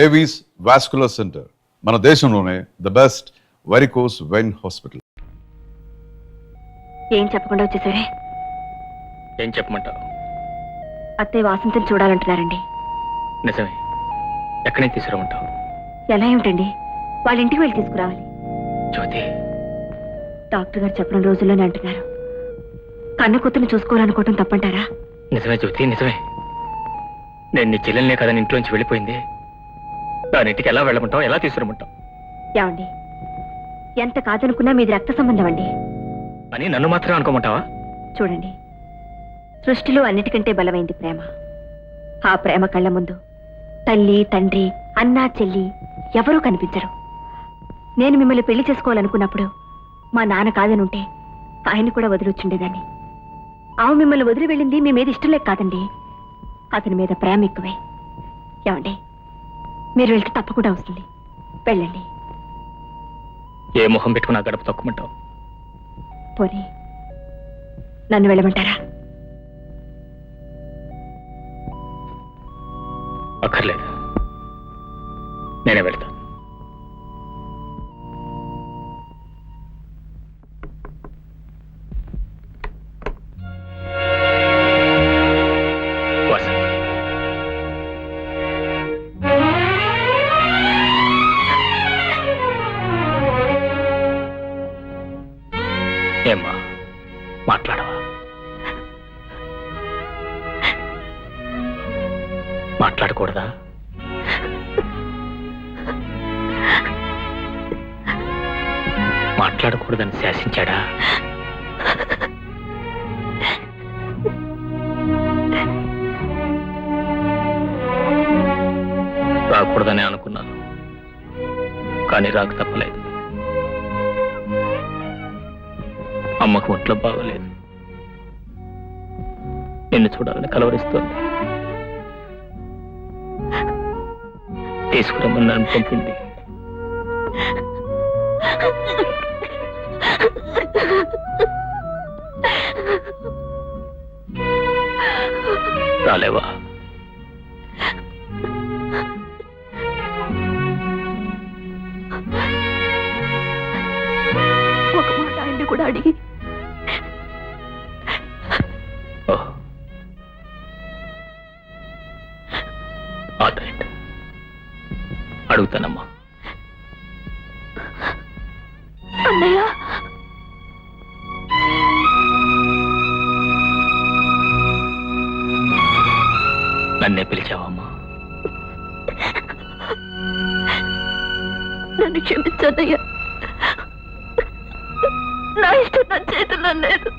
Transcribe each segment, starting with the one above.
Avis vascular centre, మన దేశంలోనే the best varicose vein hospital. ఏం చెప్పకుండా వచ్చేసరే? ఏం చెప్పమంటారు? అత్తయ్య వాసంతిని చూడాలంటున్నారండి. నిజమే. ఎక్కడి నుంచి తీసుకురమంటావు? ఎలా ఏమిటండి, వాళ్ళ ఇంటికి వెళ్ళి తీసుకురావాలి. జ్యోతి, డాక్టర్ గారు చెప్పిన రోజుల్లోనే అంటున్నారు. కన్న కూతుర్ని చూసుకోవాలనుకోవటం తప్పంటారా? నిజమే జ్యోతి, నిజమే. నేను నీ చెల్లెల్నే కదా ఇంట్లోంచి వెళ్ళిపోయింది. దాని ఇంటికి ఎలా వెళ్ళమంటావు, ఎలా తీసుకురమంటావు? ఏమండి, ఎంత కాదనుకున్నా మీది రక్త సంబంధం అండి అని నన్ను మాత్రం అనుకోమంటావా? చూడండి, సృష్టిలో అన్నిటికంటే బలమైంది ప్రేమ. ఆ ప్రేమ కళ్ళ ముందు తల్లి, తండ్రి, అన్నా, చెల్లి ఎవరూ కనిపించరు. నేను మిమ్మల్ని పెళ్లి చేసుకోవాలనుకున్నప్పుడు మా నాన్న కాదనుంటే ఆయన్ని కూడా వదిలొచ్చుండేదాన్ని. ఆమె మిమ్మల్ని వదిలి వెళ్ళింది మీ మీద ఇష్టం లేక కాదండి, అతని మీద ప్రేమ ఎక్కువే. ఏమండి, మీరు వెళ్తే తప్పకుండా వస్తుంది. వెళ్ళండి. ఏ మొహం పెట్టుకున్నా గడప తొక్కమంటావు? పోనీ నన్ను వెళ్ళమంటారా? అక్కర్లేదు, నేనే వెళ్తాను. ఏమ్మా, మాట్లాడవా? మాట్లాడకూడదా? మాట్లాడకూడదని శాసించాడా? రాకూడదని అనుకున్నాను, కానీ రాక తప్పలేదు. అమ్మకు ఒంట్లో బాగోలేదు, నిన్ను చూడాలని కలవరిస్తోంది. తీసుకురమ్మని నన్ను పంపింది. రాలేవా? ఒక మాట ఆయన్ని కూడా అడిగి. అడుగుతానమ్మా. అన్నయ్య, నన్నే పిలిచావమ్మా? నన్ను క్షమించన్నయ్య, నా ఇష్టం నా చేతుల్లో లేదు.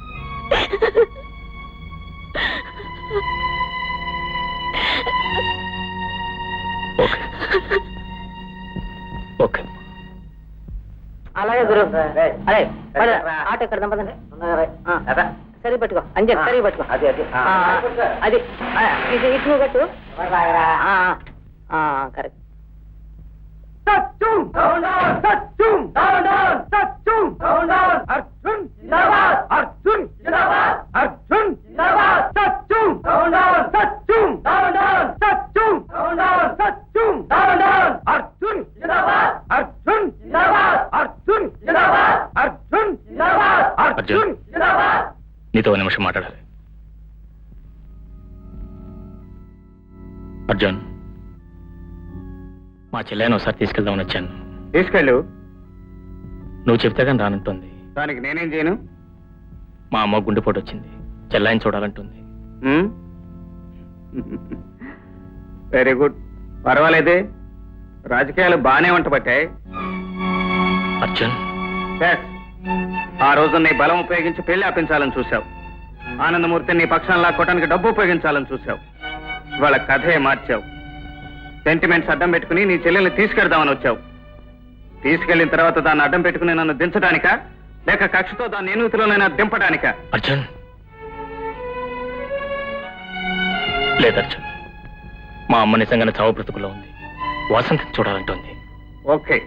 Okay okay. అలాగే గురు. అదే ఆటో ఎక్కడ దంపదండి. సరి పట్టుకో, అంజే సరి పట్టుకో. అది ఇది ఇటు కట్టు. కరెక్ట్. అర్జున్, నీతో నిమిషం మాట్లాడాలి. అర్జున్, మా చెల్లెని ఒకసారి తీసుకెళ్దామని వచ్చాను. తీసుకెళ్ళు. నువ్వు చెప్తే కానీ రానంటుంది. దానికి నేనేం చేయను? మా అమ్మ గుండెపోటు వచ్చింది, చెల్లాయిని చూడాలంటుంది. Very good, పర్వాలేదే. రాజకీయాలు బాగానే వంట పట్టాయి. అర్జున్, ఆ రోజు నీ బలం ఉపయోగించి పెళ్లి ఆపించాలని చూశావు. ఆనందమూర్తిని నీ పక్షాన్ని లాక్కోవడానికి డబ్బు ఉపయోగించాలని చూశావు. ఇవాళ కథే మార్చావు. సెంటిమెంట్స్ అడ్డం పెట్టుకుని నీ చెల్లెల్ని తీసుకెళ్దామని వచ్చావు. తీసుకెళ్లిన తర్వాత దాన్ని అడ్డం పెట్టుకుని నన్ను దించడానికా, లేక కక్షతో దాన్ని ఎన్నుతిలోనైనా దింపడానికా? అర్జున్, లేదు అర్జున్, మా అమ్మ నిజంగానే చావు బ్రతుకులో ఉంది. వాసంతిని చూడాలంటుంది. ఓకే,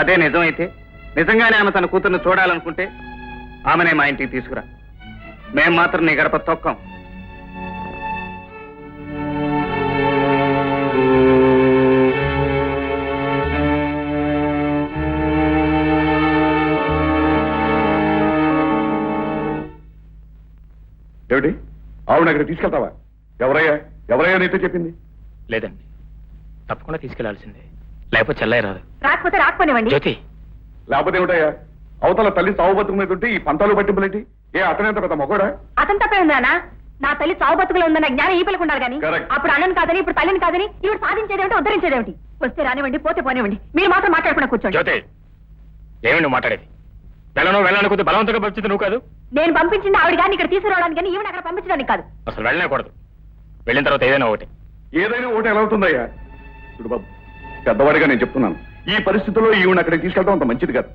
అదే నిజమైతే, నిజంగానే ఆమె తన కూతుర్ని చూడాలనుకుంటే ఆమెనే మా ఇంటికి తీసుకురా. మేం మాత్రం నీ గడప తొక్కం. ఆవిడ అక్కడ తీసుకెళ్తావా? ఎవరయ్యా నీతో చెప్పింది? లేదండి, తప్పకుండా తీసుకెళ్లాల్సిందే, లేకపోతే చెల్లయ్య రాదు. రాకపోతే రాకపోనివ్వండి. జ్యోతి, లేకపోతే ఏమిటయ్యా? అవతల తల్లి సావు బతుకు మీద ఉంటే ఈ పంతాలు పట్టింపులేంటి? అతనేంత పెద్ద మొగోడా? అతను తప్పే ఉందా? నా తల్లి చావు బతుకులో ఉందన్న జ్ఞానం ఈ పిల్లకు ఉండాలి కానీ Correct. అప్పుడు అన్నను కాదని ఇప్పుడు తల్లిని కాదని ఇవి సాధించేదేమిటి, ఉద్ధరించేదేమిటి? వస్తే రానివ్వండి, పోతే పోనివ్వండి, మీరు మాత్రం మాట్లాడకుండా కూర్చోండి. జ్యోతి, ఏమి నువ్వు మాట్లాడేది? వెళ్ళను కొద్ది బలవంతంగా పంపించింది నువ్వు కాదు. నేను పంపించింది ఆవిడ గారిని ఇక్కడ తీసుకురావడానికి కానీ ఈవిడ అక్కడ పంపించడానికి కాదు. అసలు వెళ్ళనేకూడదు. వెళ్ళిన తర్వాత ఏదైనా ఒకటి. ఏదైనా ఒకటి ఎలా అవుతుందయ్యా? చూడు బాబు, పెద్దవాడిగా నేను చెప్తున్నాను, ఈ పరిస్థితుల్లో ఈవిడ అక్కడికి తీసుకెళ్తాం అంత మంచిది కాదు.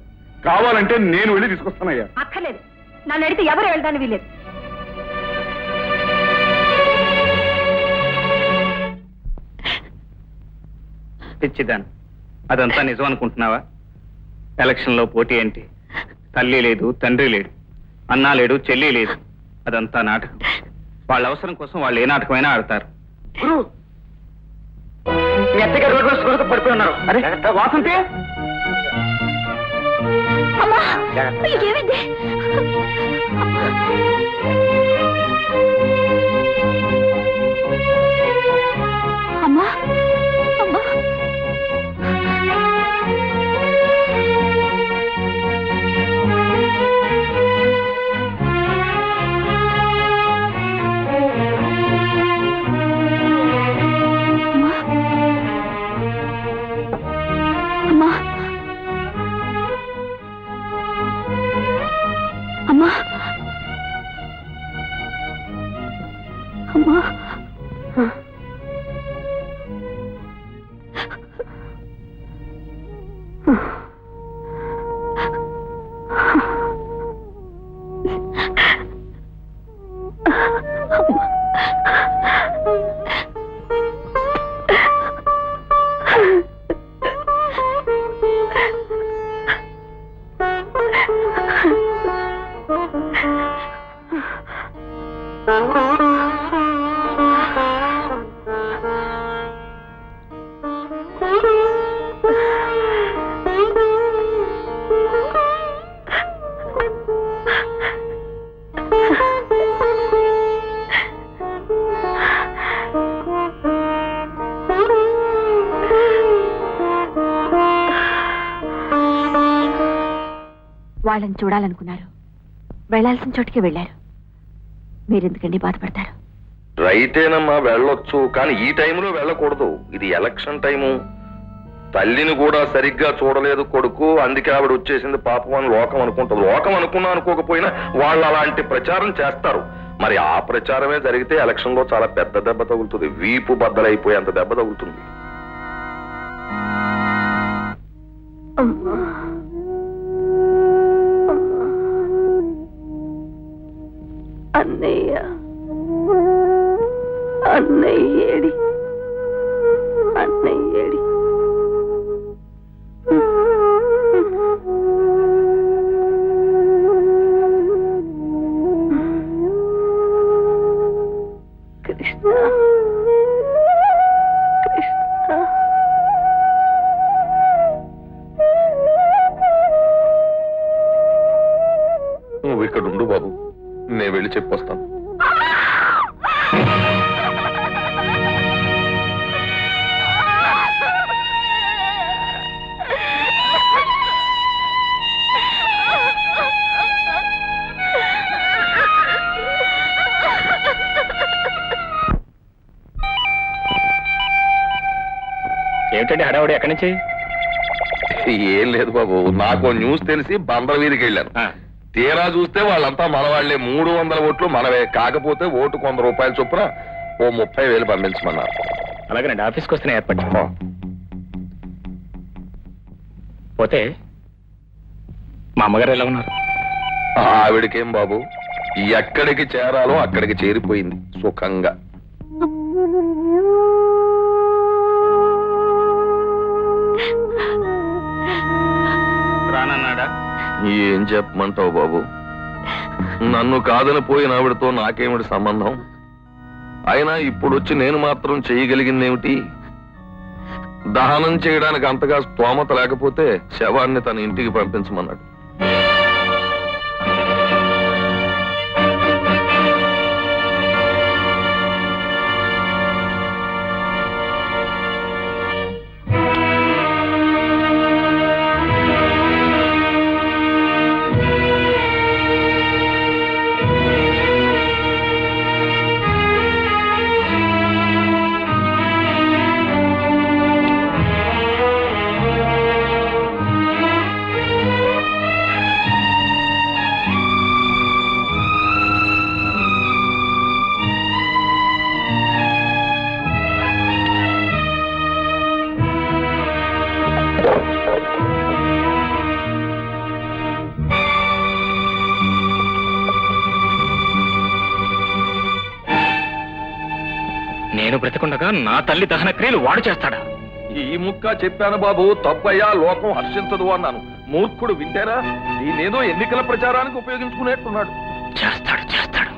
కావాలంటే నేను వెళ్ళి తీసుకొస్తానయ్యా. అక్కర్లేదు, నన్ను అడిగితే ఎవరు వెళ్ళడానికి వీల్లేదు. పిచ్చిదాన్ని, అదంతా నిజం అనుకుంటున్నావా? ఎలక్షన్లో పోటీ ఏంటి? తల్లి లేదు, తండ్రి లేడు, అన్నా లేడు, చెల్లి లేదు. అదంతా నాటకం. వాళ్ళ అవసరం కోసం వాళ్ళు ఏ నాటకమైనా ఆడతారు. మెత్తగా రోడ్డు పడిపోయి ఉన్నారు. అరే వాసంతి, అమ్మా, ఏమైంది? అమ్మా, అమ్మా, అమ్మా, అమ్మా, అమ్మా, వాళ్ళని చూడాలనుకున్నారు, వెళ్లాల్సిన చోటుకి వెళ్ళారు. మీరెందుకండి బాధపడతారు? రైటేనమ్మా, వెళ్ళొచ్చు, కానీ ఈ టైంలో వెళ్ళకూడదు. ఇది ఎలక్షన్ టైము. తల్లిని కూడా సరిగ్గా చూడలేదు కొడుకు, అందుకే ఆవిడ వచ్చేసింది పాపం అని లోకం అనుకుంటుంది. లోకం అనుకున్నా అనుకోకపోయినా వాళ్ళు అలాంటి ప్రచారం చేస్తారు. మరి ఆ ప్రచారమే జరిగితే ఎలక్షన్ లో చాలా పెద్ద దెబ్బ తగులుతుంది. వీపు బద్దలైపోయి అంత దెబ్బ తగులుతుంది. అన్నయ్య, అన్నయ్యేడి, అన్నయ్యేడి. కృష్ణ, కృష్ణ. నువ్వు ఇక్కడ ఉండు బాబు, నేను వెళ్ళి చెప్పొస్తాను. ఏమిటండి హడావుడి? ఎక్కడి నుంచి? ఏం లేదు బాబు, నాకు న్యూస్ తెలిసి బందర వీధికి వెళ్ళాను. తీరా చూస్తే వాళ్ళంతా మనవాళ్లే. 300 ఓట్లు మనవే. కాకపోతే ఓటుకు 100 రూపాయల చొప్పున ఓ 30,000 పంపించమన్నారు. అలాగేనండి, ఆఫీస్కి వస్తేనే ఏర్పాటు. పోతే మా అమ్మగారు ఎలా ఉన్నారు? ఆవిడకేం బాబు, ఎక్కడికి చేరాలో అక్కడికి చేరిపోయింది సుఖంగా. రానన్నాడా? ఏం చెప్పమంటావు బాబు, నన్ను కాదని పోయిన ఆవిడతో నాకేమిటి సంబంధం? అయినా ఇప్పుడొచ్చి నేను మాత్రం చేయగలిగిందేమిటి? దహనం చేయడానికి అంతగా స్తోమత లేకపోతే శవాన్ని తన ఇంటికి పంపించమన్నాడు. నేను బ్రతికుండగా నా తల్లి దహన క్రియలు వాడు చేస్తాడా? ఈ ముక్క చెప్పాను బాబు, తప్పయ్యా, లోకం హర్షించదు అన్నాను. మూర్ఖుడు వింటారా? దీనేదో ఎన్నికల ప్రచారానికి ఉపయోగించుకునేట్టున్నాడు. చేస్తాడు చేస్తాడు.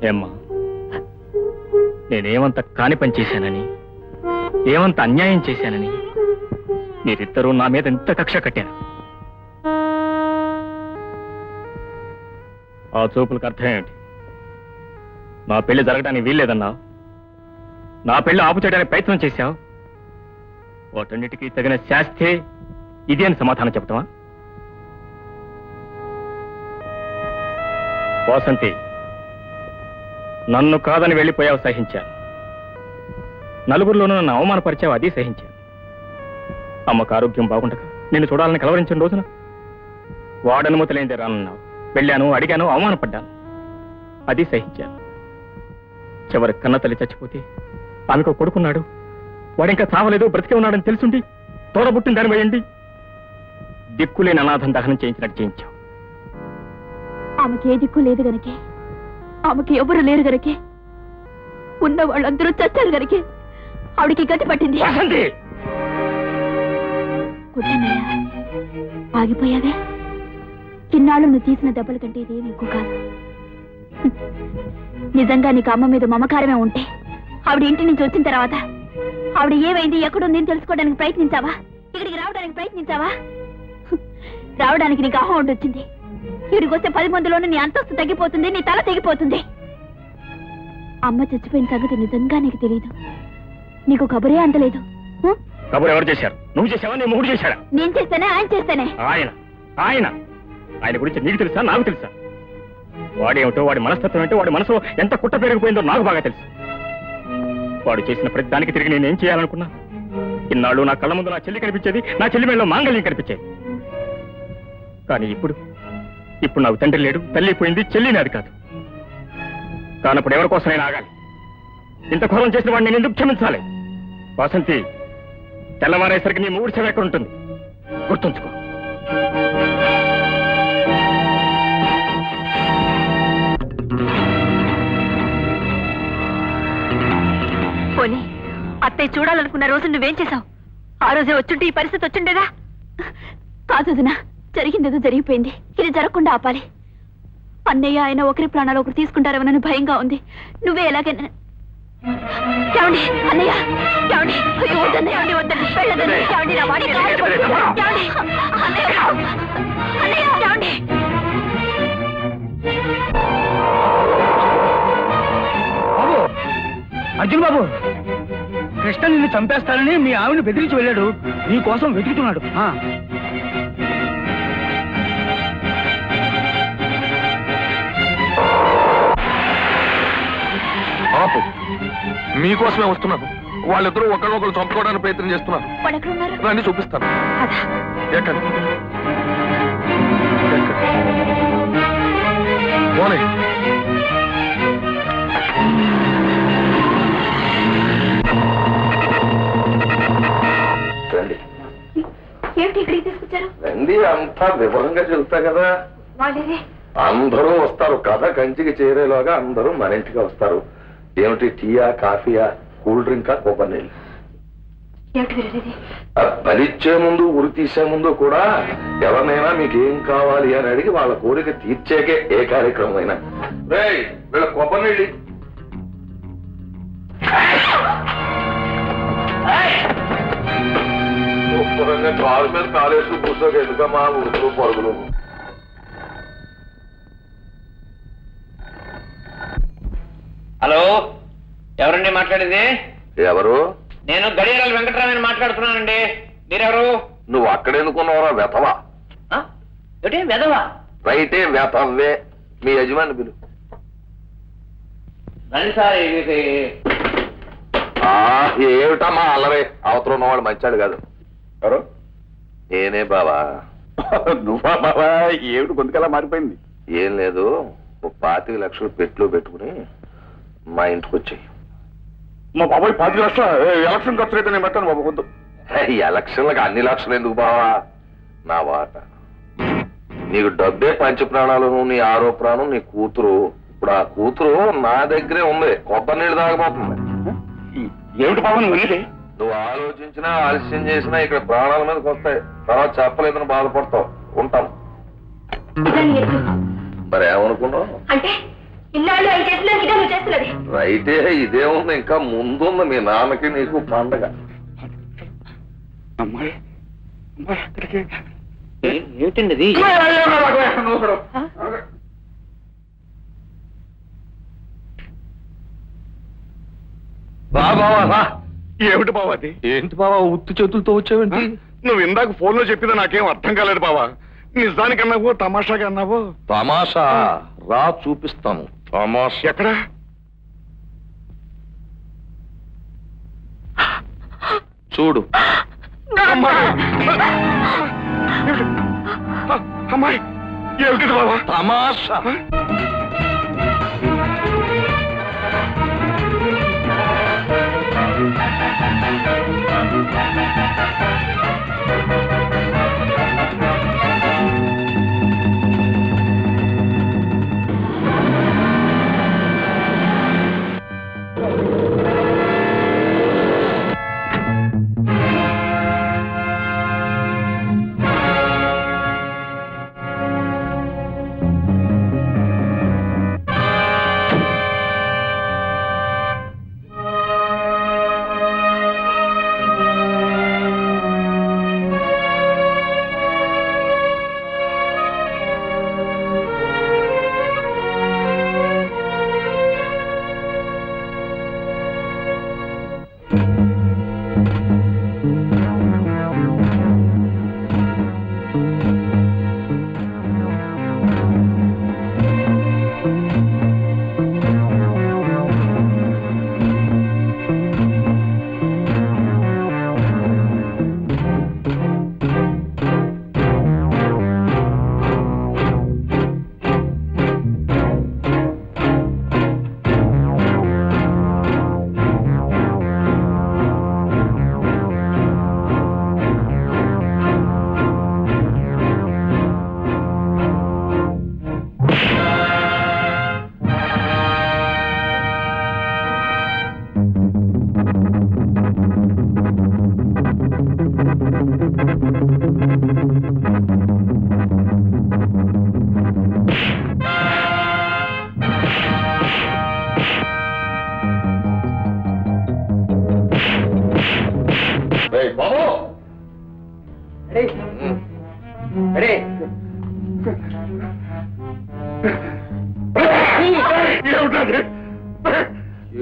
ఏమ్మా, నేనేమంత కాని పని చేశానని, ఏమంత అన్యాయం చేశానని మీరిద్దరూ నా మీద ఎంత కక్ష కట్టారు? ఆ చూపులకు అర్థం ఏమిటి? నా పెళ్లి జరగడానికి వీల్లేదన్నావు, నా పెళ్లి ఆపు చేయడానికి ప్రయత్నం చేశావు. వాటన్నిటికీ తగిన శాస్తే ఇది అని సమాధానం చెప్తావా? వాసంతి, నన్ను కాదని వెళ్ళిపోయావు, సహించాను. నలుగురిలోనూ నన్ను అవమానపరిచావు, అది సహించాను. అమ్మకు ఆరోగ్యం బాగుండగా నిన్ను చూడాలని కలవరించిన రోజున వాడనుమతి లేనిదే రానన్నావు. వెళ్ళాను, అడిగాను, అవమానపడ్డాను, అది సహించాను. చివరి కన్న తల్లి చచ్చిపోతే ఆమెకు కొడుకున్నాడు, వాడింకా చావలేదు, బ్రతికే ఉన్నాడని తెలుసుండి తోడబుట్టిన దాని వేయండి దిక్కులేని అనాథం దహనం చేయించినట్టు చేయించావు. ఆమెకి ఏ దిక్కు లేదు గనకే, ఆమెకి ఎవరు లేరు గనకే, ఉన్న వాళ్ళందరూ చచ్చారు గనకే ఆవిడికి గతి పట్టింది. కుట్టన్నయ్య, ఆగిపోయావే. ఇన్నాళ్ళు నువ్వు తీసిన దెబ్బల కంటే ఇదేమి ఎక్కువ కాదు. నిజంగా నీకు అమ్మ మీద మమకారమే ఉంటే ఆవిడ ఇంటి నుంచి వచ్చిన తర్వాత ఆవిడ ఏమైంది, ఎక్కడుంది అని తెలుసుకోవడానికి ప్రయత్నించావా? ఇక్కడికి రావడానికి ప్రయత్నించావా? రావడానికి నీకు అహం వచ్చింది. ఇక్కడికి వస్తే 10 మందిలోనూ నీ అంతస్తు తగ్గిపోతుంది, నీ తల తెగిపోతుంది. అమ్మ చచ్చిపోయిన సంగతి నిజంగా నీకు తెలియదు. నీకు కబురే అంతలేదు. కబురు ఎవరు చేశారు? నువ్వు చేసావా, నీ మొగుడు చేశాడా? నేను చేస్తానే, ఆయన చేస్తానే. ఆయన ఆయన ఆయన గురించి నీకు తెలుసా, నాకు తెలుసా? వాడేమిటో, వాడి మనస్తత్వం ఏంటో, వాడి మనసులో ఎంత కుట్ర పెరిగిపోయిందో నాకు బాగా తెలుసు. వాడు చేసిన ప్రతి దానికి తిరిగి నేనేం చేయాలనుకున్నా? ఇన్నాళ్ళు నా కళ్ళ ముందు నా చెల్లి కనిపించేది, నా చెల్లి మేడలో మాంగళ్యం కనిపించేది. కానీ ఇప్పుడు నాకు తండ్రి లేడు, తల్లి పోయింది, చెల్లి నాది కాదు. కానప్పుడు ఎవరి కోసం నేను ఆగాలి? ఇంత ఘోరం చేసిన వాడిని నేను ఎందుకు క్షమించాలి? వాసంతి, తెల్లవారేసరికి నీ మూడు చెవి ఎక్కడ ఉంటుంది గుర్తుంచుకో. పోనీ అత్తయ్య చూడాలనుకున్న రోజు నువ్వేం చేశావు? ఆ రోజే వచ్చుంటే ఈ పరిస్థితి వచ్చిండేదా? కాదు వదినా, జరిగిందేదో జరిగిపోయింది. ఇది జరగకుండా ఆపాలి. అన్నయ్య ఆయన ఒకరి ప్రాణాలు ఒకరు తీసుకుంటారేమోనని భయంగా ఉంది. నువ్వే ఎలాగైనా ఏమండి అన్నయ్య, ఏమండి? అయ్యో వద్దన్నయ్య, ఏమండి వద్దండి, వెళ్ళదండి, ఏమండి నా వాడి కాళ్ళు పట్టుకుంటా. ఏమండి అన్నయ్య, అన్నయ్య, ఏమండి? బాబు, అర్జున్ బాబు, కృష్ణ నిన్ను చంపేస్తానని మీ ఆవిడని బెదిరించి వెళ్ళాడు. నీ కోసం వెతుకుతున్నాడు. ఆపు. మీకోసమే వస్తున్నాను. వాళ్ళిద్దరూ ఒకరినొకరు చంపుకోవడానికి ప్రయత్నం చేస్తున్నారు. వాళ్ళు ఎక్కడ ఉన్నారు? రండి చూపిస్తాను. అదా ఎక్కండి. పోనీ. రండి ఏమిటి ఇక్కడికి తీసుకొచ్చారు? రండి, అంతా వివరంగా చెబుతా కదా. వాళ్ళేదే అందరూ వస్తారు. కథ కంచికి చేరేలోగా అందరూ మన ఇంటికి వస్తారు. ఏమిటి, టీయా, కాఫీయా, కూల్ డ్రింకా, కొబ్బరి నీళ్ళు? ఏమిటి వీరది? బలిచ్చే ముందు, ఉరి తీసే ముందు కూడా ఎవరినైనా మీకు ఏం కావాలి అని అడిగి వాళ్ళ కోరిక తీర్చేకే ఏ కార్యక్రమం అయినా. రేయ్, వీళ్ళ కొబ్బరి నీళ్ళు. శుభ్రంగా కాలు మీద కాలేసి కూర్చోక ఎందుకమ్మా ఉరుకులు పరుగులు. హలో, ఎవరండి మాట్లాడేది? ఎవరు? నేను గడియారాల వెంకటరామని మాట్లాడుతున్నానండి. మీరెవరు? నువ్వు అక్కడెందుకున్నావురా వెతవా? ఏంటి వెదవా? రైటే, వెతవే. మీ యజమాని బిలు. రండి సార్. ఏమిటమ్మా అల్లరే? అవతల ఉన్నవాడు మంచాడు కాదు. ఎవరు? నేనే బావా. నువ్వా బావా? ఏమిటి గొంతుకలా మారిపోయింది? ఏం లేదు, 25 లక్షలు పెట్టులో పెట్టుకుని మా ఇంటికి వచ్చాయి. మా బాబాయ్ 10 లక్షల ఎలక్షన్ ఖర్చు అయితే నేను పెట్టాను బాబు. వద్దు. ఎలక్షన్లకు అన్ని లక్షలు ఎందుకు బావా? నా వాట. నీకు డబ్బే పంచ ప్రాణాలను, నీ ఆరో ప్రాణం నీ కూతురు. ఇప్పుడు ఆ కూతురు నా దగ్గరే ఉంది, కొబ్బరి నీళ్ళు తాగబోతుంది. ఏమిటి బాబు నువ్వు వెళ్ళి? నువ్వు ఆలోచించినా ఆలస్యం చేసినా ఇక్కడ ప్రాణాల మీదకి వస్తాయి. తర్వాత చెప్పలేదని బాధపడతావు. ఉంటాం. మరి ఏమనుకున్నావు? అంటే ఇన్నాళ్ళు ఆయన చేసిన ఇదే నువ్వు చేస్తున్నది. రైతే, ఇదేముంది, ఇంకా ముందుంది మీ నాన్నకి నీకు పండగ. అమ్మాయి అమ్మాయి అక్కడికి ఏమిటండి అది? బాబా, ఏమిటి బాబా అది? ఏంటి బావా ఉత్తి చేతులతో వచ్చావేంటి? నువ్వు ఇందాక ఫోన్ లో చెప్పింది నాకేం అర్థం కాలేదు బాబా. నిజానికి అన్నావో తమాషాగా అన్నావో? తమాషా రా, చూపిస్తాను. తమాషా ఎక్కడ? చూడు. అమ్మాయి అమ్మాయి ఏమిటి బాబా? తమాషా.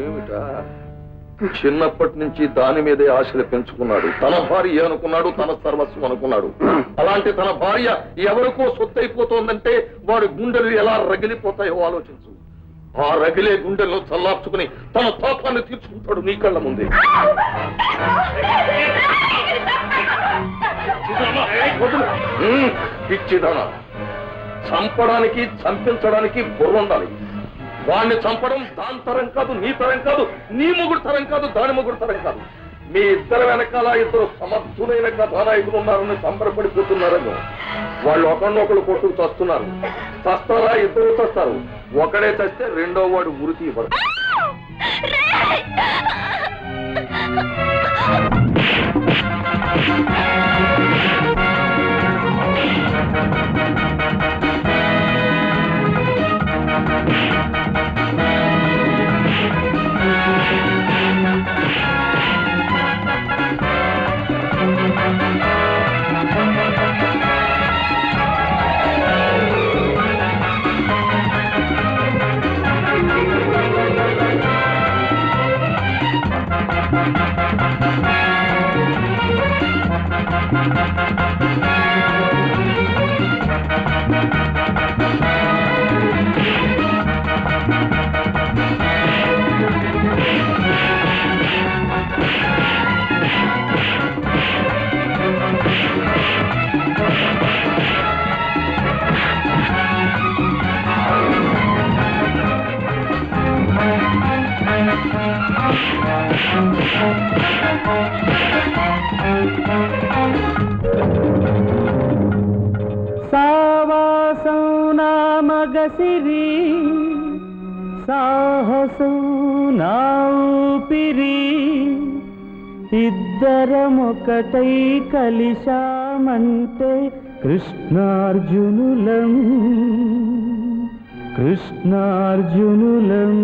ఏమిటా? చిన్నప్పటి నుంచి దాని మీదే ఆశలు పెంచుకున్నాడు. తన భార్య అనుకున్నాడు, తన సర్వస్వం అనుకున్నాడు. అలాంటి తన భార్య ఎవరికో సొత్తైపోతోందంటే వాడి గుండెలు ఎలా రగిలిపోతాయో ఆలోచించు. ఆ రగిలే గుండెల్లో చల్లార్చుకుని తన తాపాన్ని తీర్చుకుంటాడు నీ కళ్ళ ముందే. పిచ్చిదానా, చంపడానికి చంపించడానికి బుర్ర ఉండాలి. వాణ్ణి చంపడం దాని తరం కాదు, నీ తరం కాదు, నీ మొగుడు తరం కాదు, దాని మొగుడు తరం కాదు. మీ ఇద్దరు వెనకాల ఇద్దరు సమర్థులైన కథానాయకులు ఉన్నారని సంబరపడిపోతున్నారని వాళ్ళు ఒకరినొకరు కొట్టుకు చస్తున్నారు. చస్తారా? ఇద్దరు చస్తారు. ఒకడే చస్తే రెండో వాడు ఉరికి ఇవ్వడు. సావాసం నా మగసిరి, సాహసం నా ఊపిరి, ఇద్దరమొకటై కలిశామంటే కృష్ణార్జునులం, కృష్ణార్జునులం.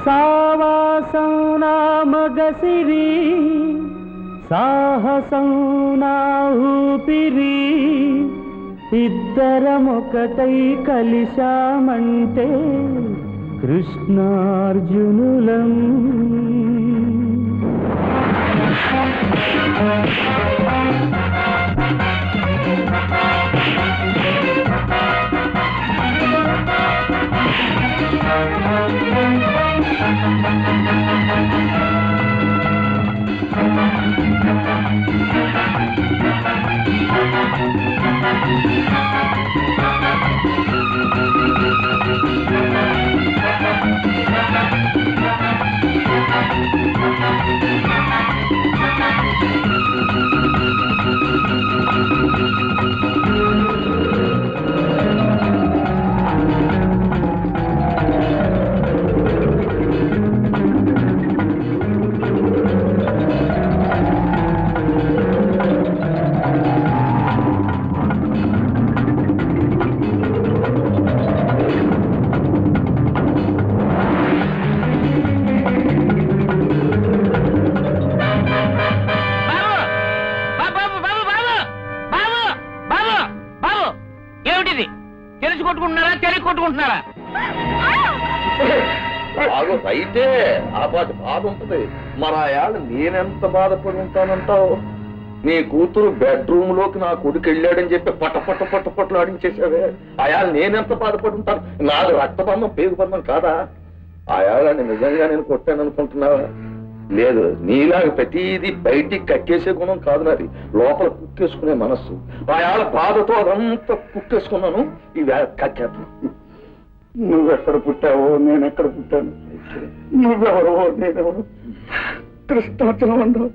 సావాసం నా మగసిరి, సాహసం నా ఊపిరి, ఇద్దరమొకటై కలిశామంటే కృష్ణార్జునులం. కొట్టుకుంటున్నారా? అయితే ఆ పాటి బాధ ఉంటది. మరి ఆ ఏళ్ళ నేనెంత బాధపడి ఉంటానంటావు? నీ కూతురు బెడ్రూమ్ లోకి నా కొడుకు వెళ్ళాడని చెప్పి పట్టపట్లు ఆడించేసావే. ఆ ఏళ్ళ నేనెంత బాధపడి ఉంటాను? నాది రక్తబంధం పేగుబంధం కాదా? ఆ ఏళ్ళని నిజంగా నేను కొట్టాను అనుకుంటున్నావా? లేదు, నీలాగా ప్రతిదీ బయటికి కక్కేసే గుణం కాదు నాది, లోపల కుక్కేసుకునే మనస్సు. ఆ ఏళ్ళ బాధతో అదంతా కుక్కేసుకున్నాను, ఈ కక్కేస్తాను. నువ్వెక్కడ పుట్టావో నేనెక్కడ పుట్టాను, నువ్వెవరో నేనెవరు, కృష్ణార్జునం అన్నావు,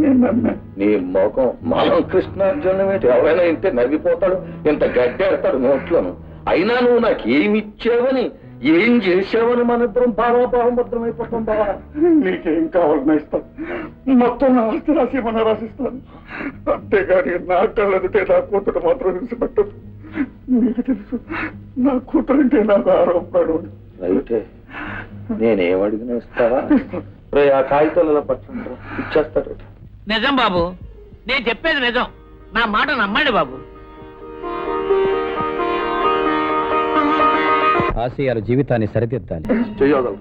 నేను నమ్మా. నీ ముఖం మనం కృష్ణార్జునం ఏంటి? ఎవరైనా ఇంటే నవ్విపోతాడు, ఇంత గడ్డేస్తాడు నోట్లోను. అయినా నువ్వు నాకు ఏమి ఇచ్చావని, ఏం చేసావని మన ఇద్దరం భావాభావం భద్రమైపోతాం. బావా, నీకేం కావాలన్నా ఇస్తాను, మొత్తం నా ఆస్తి రాసి ఏమన్నా రాసిస్తాను. అంతేగాని నా కళ్ళెదుటే నా కూతురు మాత్రం విడిచిపెట్టదు. నీకు తెలుసు నా కూతురు అంటే నాకు ఆరోపడు. అయితే నేనేమడిగినా ఇస్తావా? రే, ఆ కాగితాలలో పట్టండి, ఇచ్చేస్తాడు. నిజం బాబు, నేను చెప్పేది నిజం, నా మాట నమ్మండి బాబు. ఆశయాల జీవితాన్ని సరిదిద్దాలి. చెయ్యగలరు.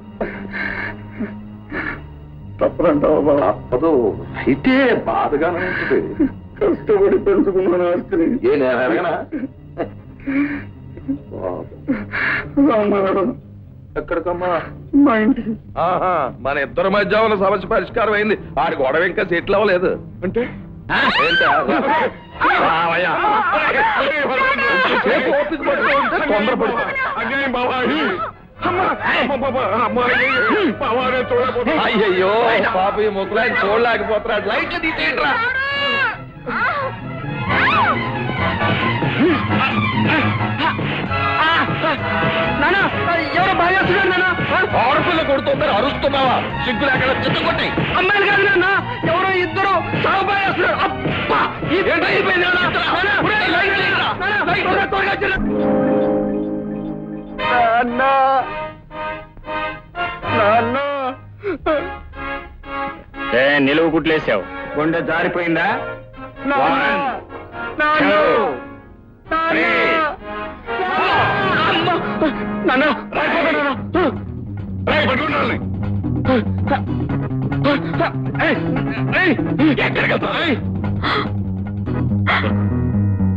తప్పదంటావా బాబా? తప్పదు. అయితే బాధగానే ఉంటుంది. కష్టపడి పెంచుకున్నాను ఆస్తిని. ఏ నేను ఎరగనా? రామారావు ఎక్కడికమ్మా? మా ఇంటికి. ఆహా, మన ఇద్దరి మధ్య ఉన్న సమస్య పరిష్కారం అయింది. ఆడి గొడవ ఇంకా సెటిల్ అవ్వలేదు. అంటే ఏంటా? రావయ్యా. సేపు ఓపిక పట్టుకో ఉంటే తొందరపడుకో. అయ్యయ్యో పాప ఈ ముక్కలాయన చూడలేకపోతున్నాడు. లైట్లు తీసేయండిరా. ఎవరో బాగా ఆడపిల్ల కొడుతుందని అరుస్తున్నావా? సిగ్గులు అక్కడ చిత్త కొట్టాయి. అమ్మాయిలు కాదు నాన్న, ఎవరో ఇద్దరు సాగు బాగా అబ్బా నిలువు కుట్లేసావు, గుండె జారిపోయిందా? 1, 2, 3.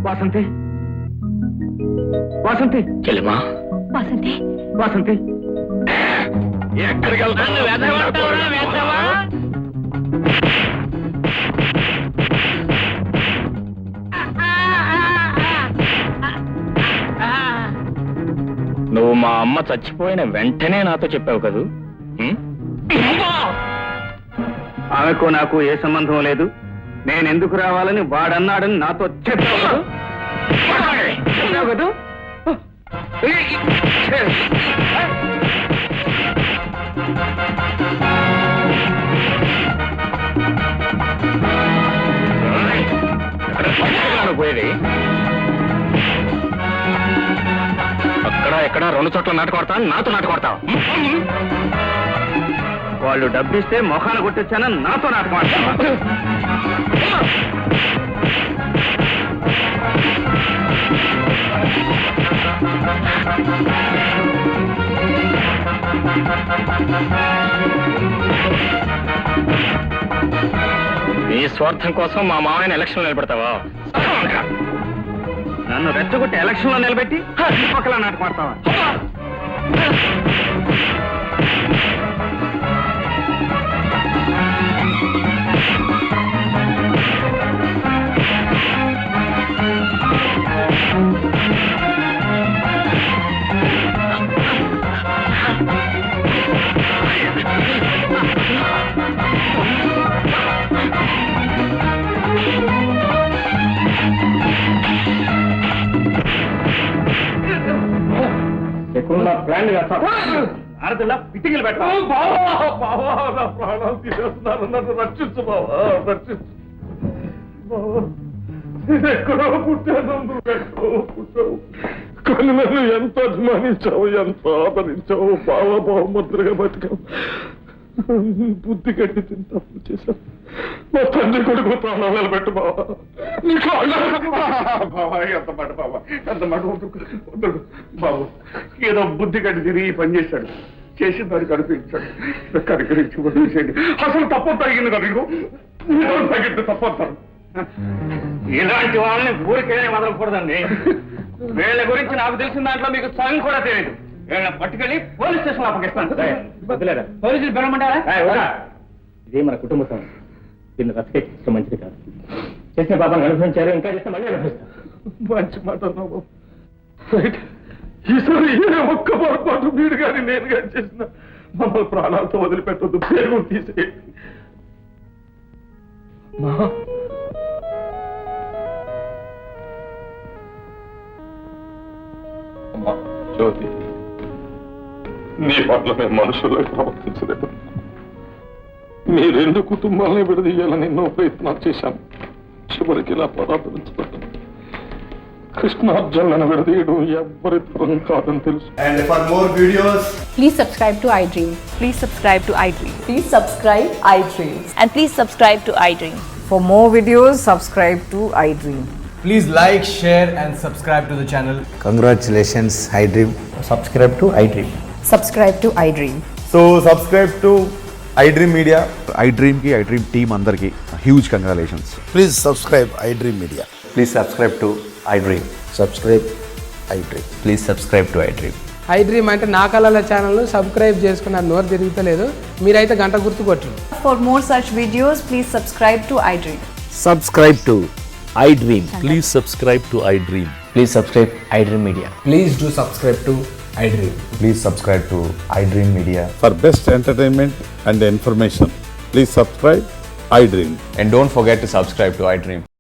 వాసంతి, వాసంతి, చెల్లెమా, వాసంతి, వాసంతి, ఎక్కడికి వెళ్తాను? నువ్వు మా అమ్మ చచ్చిపోయిన వెంటనే నాతో చెప్పావు కదూ? ఆమెకు నాకు ఏ సంబంధం లేదు. నేను ఎందుకు రావాలని వాడన్నాడని నాతో చెప్పావు కదూ? చెప్పావు కదూ? పోయేది అక్కడ ఎక్కడ 2 చోట్ల నాటు కొడతా, నాతో నాటు కొడతావు. వాళ్ళు డబ్బిస్తే మొఖాన కొట్టొచ్చానని నాతో నాటకం ఆడతావా? నీ స్వార్థం కోసం మా మామయ్యని ఎలక్షన్ నిలబెడతావా? నన్ను రెచ్చగొట్టి ఎలక్షన్ లో నిలబెట్టి పక్కల నాటకం ఆడతావా? ప్లాన్ ఆడపిల్ల పిట్టింగులు పెట్టా. ప్రాణాలు తీసేస్తున్నారు. నన్ను రక్షించు బావా, రక్షించు. ఎక్కడో పుట్టాను, నువ్వు ఎక్కడో పుట్టావు. కానీ నన్ను ఎంత అభిమానించావు, ఎంత ఆదరించావు. బావా బహుమతులుగా బతికావు. బుద్ధి కట్టి తిని తప్పు చేశావు. మా తండ్రి కొడుకు ప్రాణాలు నిలబెట్టు బావా. నీ బావా, ఎంత మాట బావా, ఎంత మాట వద్దు బాబు. ఏదో బుద్ధి కట్టి తిరిగి ఈ పని చేశాడు. చేసిన దానికి కనిపించాడు. కనికరించి వదిలేసేయండి. అసలు తప్పొద్దు అడిగింది కదా నీకు. తగ్గితే తప్పొద్దాను. ఇలాంటి వాళ్ళని ఊరికే వదలకూడదండి. వీళ్ళ గురించి నాకు తెలిసిన దాంట్లో మీకు సగం కూడా తెలియదు. వీళ్ళని పట్టుకెళ్ళి పోలీస్ స్టేషన్ అప్పగిస్తాను. పోలీసులు బెరమంటారా? ఇదే మన కుటుంబ సమస్య. దీన్ని రక్షించడం మంచిది కాదు. చేసిన పాపాన్ని అనుభవించారు, ఇంకా చేస్తే మళ్ళీ అనుభవిస్తారు. మంచి మాట బాబు. ఈసారి ఏ ఒక్క పొరపాటు మీరు కానీ నేను కానీ చేసిన మమ్మల్ని ప్రాణాలతో వదిలిపెట్టద్దు. పేరు తీసేయండి. అమ్మా జ్యోతి, నీ పట్ల మేము మనుషుల్లో ప్రవర్తించలేదు. మీ 2 కుటుంబాలని విడదీయాలని ఎన్నో ప్రయత్నాలు చేశాను. చివరికి ఇలా పరాధరించబడ్డాను. కృష్ణార్జునులను విడదీయడం ఎవ్వరి తరం కాదని తెలుసు. And for more videos, Please subscribe to iDream. Please subscribe to iDream. Please subscribe iDream. And please subscribe to iDream. For more videos, subscribe to iDream. Please like, share and subscribe to the channel. Congratulations, iDream. Subscribe to iDream. Subscribe to iDream. So subscribe to iDream Media. iDream ki iDream team andarki huge congratulations. Please subscribe iDream Media. Please subscribe to iDream. Subscribe iDream. Please subscribe to iDream. iDream అంటే నా కళల channel subscribe చేసుకున్నారు, నోరు తిరుగుతలేదు. మీరైతే గంట గుర్తు కొట్టండి. For more such videos, please subscribe to iDream. Subscribe to iDream. Please subscribe to iDream. Please subscribe iDream Media. Please do subscribe to iDream. Please subscribe to iDream Media. For best entertainment and information, please subscribe iDream. And don't forget to subscribe to iDream.